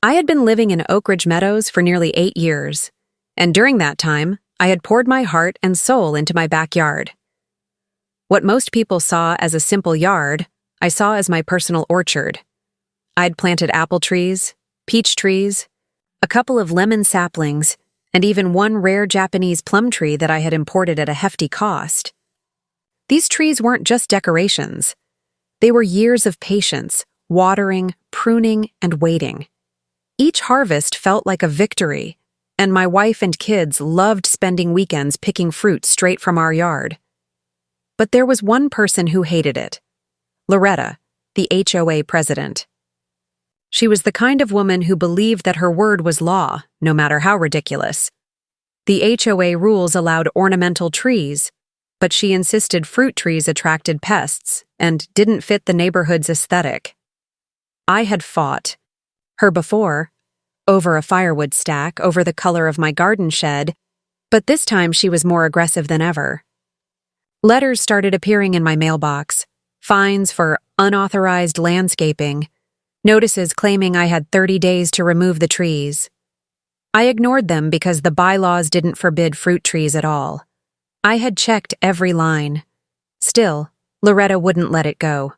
I had been living in Oak Ridge Meadows for nearly 8 years, and during that time, I had poured my heart and soul into my backyard. What most people saw as a simple yard, I saw as my personal orchard. I'd planted apple trees, peach trees, a couple of lemon saplings, and even one rare Japanese plum tree that I had imported at a hefty cost. These trees weren't just decorations. They were years of patience, watering, pruning, and waiting. Each harvest felt like a victory, and my wife and kids loved spending weekends picking fruit straight from our yard. But there was one person who hated it: Loretta, the HOA president. She was the kind of woman who believed that her word was law, no matter how ridiculous. The HOA rules allowed ornamental trees, but she insisted fruit trees attracted pests and didn't fit the neighborhood's aesthetic. I had fought her before, over a firewood stack, over the color of my garden shed, but this time she was more aggressive than ever. Letters started appearing in my mailbox, fines for unauthorized landscaping, notices claiming I had 30 days to remove the trees. I ignored them because the bylaws didn't forbid fruit trees at all. I had checked every line. Still, Loretta wouldn't let it go.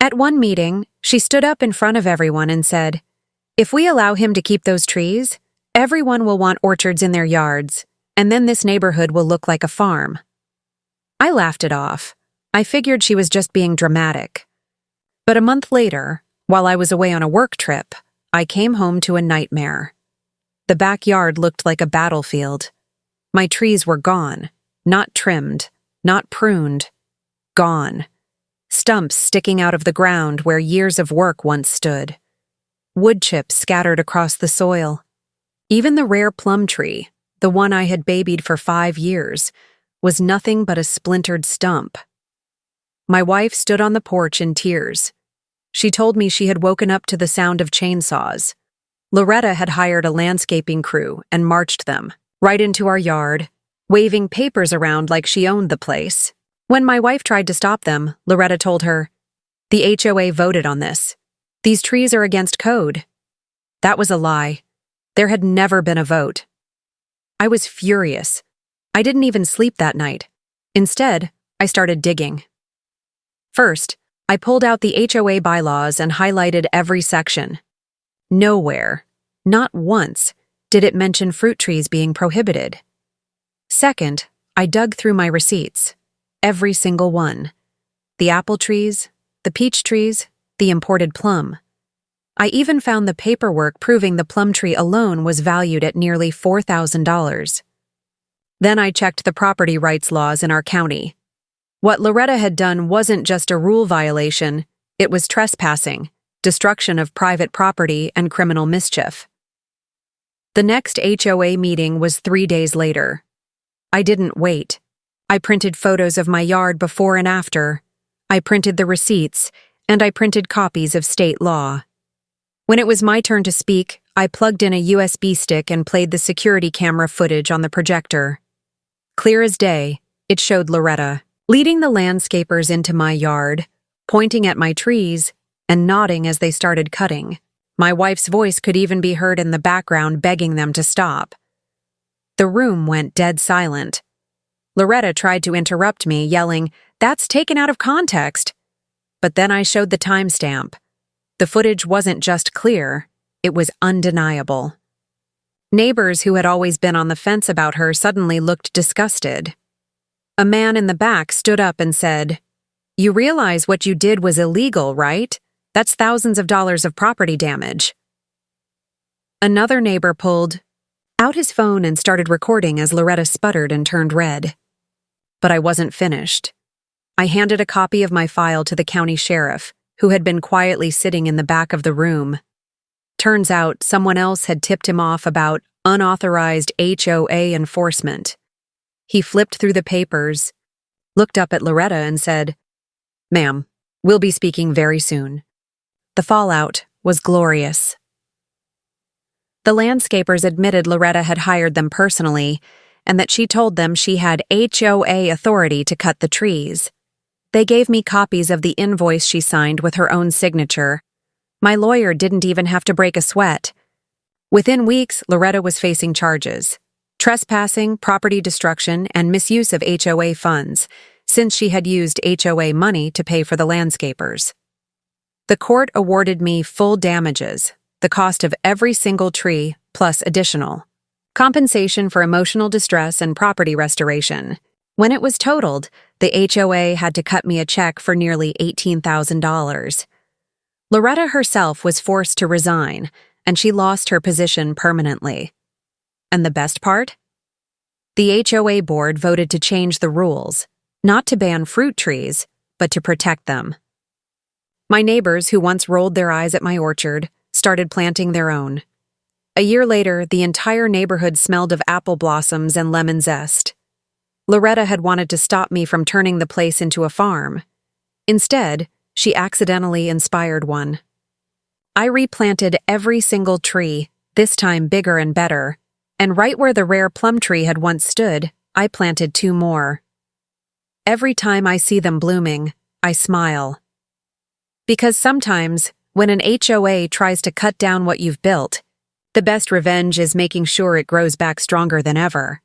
At one meeting, she stood up in front of everyone and said, "If we allow him to keep those trees, everyone will want orchards in their yards, and then this neighborhood will look like a farm." I laughed it off. I figured she was just being dramatic. But a month later, while I was away on a work trip, I came home to a nightmare. The backyard looked like a battlefield. My trees were gone, not trimmed, not pruned, gone. Stumps sticking out of the ground where years of work once stood. Wood chips scattered across the soil. Even the rare plum tree, the one I had babied for 5 years, was nothing but a splintered stump. My wife stood on the porch in tears. She told me she had woken up to the sound of chainsaws. Loretta had hired a landscaping crew and marched them right into our yard, waving papers around like she owned the place. When my wife tried to stop them, Loretta told her, "The HOA voted on this. These trees are against code." That was a lie. There had never been a vote. I was furious. I didn't even sleep that night. Instead, I started digging. First, I pulled out the HOA bylaws and highlighted every section. Nowhere, not once, did it mention fruit trees being prohibited. Second, I dug through my receipts. Every single one. The apple trees, the peach trees, the imported plum. I even found the paperwork proving the plum tree alone was valued at nearly $4,000. Then I checked the property rights laws in our county. What Loretta had done wasn't just a rule violation, it was trespassing, destruction of private property, and criminal mischief. The next HOA meeting was 3 days later. I didn't wait. I printed photos of my yard before and after. I printed the receipts, and I printed copies of state law. When it was my turn to speak, I plugged in a USB stick and played the security camera footage on the projector. Clear as day, it showed Loretta leading the landscapers into my yard, pointing at my trees, and nodding as they started cutting. My wife's voice could even be heard in the background begging them to stop. The room went dead silent. Loretta tried to interrupt me, yelling, "That's taken out of context." But then I showed the timestamp. The footage wasn't just clear, it was undeniable. Neighbors who had always been on the fence about her suddenly looked disgusted. A man in the back stood up and said, "You realize what you did was illegal, right? That's thousands of dollars of property damage." Another neighbor pulled out his phone and started recording as Loretta sputtered and turned red. But I wasn't finished. I handed a copy of my file to the county sheriff, who had been quietly sitting in the back of the room. Turns out someone else had tipped him off about unauthorized HOA enforcement. He flipped through the papers, looked up at Loretta and said, "Ma'am, we'll be speaking very soon." The fallout was glorious. The landscapers admitted Loretta had hired them personally, and that she told them she had HOA authority to cut the trees. They gave me copies of the invoice she signed with her own signature. My lawyer didn't even have to break a sweat. Within weeks, Loretta was facing charges: trespassing, property destruction, and misuse of HOA funds, since she had used HOA money to pay for the landscapers. The court awarded me full damages, the cost of every single tree, plus additional compensation for emotional distress and property restoration. When it was totaled, the HOA had to cut me a check for nearly $18,000. Loretta herself was forced to resign, and she lost her position permanently. And the best part? The HOA board voted to change the rules, not to ban fruit trees, but to protect them. My neighbors, who once rolled their eyes at my orchard, started planting their own. A year later, the entire neighborhood smelled of apple blossoms and lemon zest. Loretta had wanted to stop me from turning the place into a farm. Instead, she accidentally inspired one. I replanted every single tree, this time bigger and better, and right where the rare plum tree had once stood, I planted 2 more. Every time I see them blooming, I smile. Because sometimes, when an HOA tries to cut down what you've built, the best revenge is making sure it grows back stronger than ever.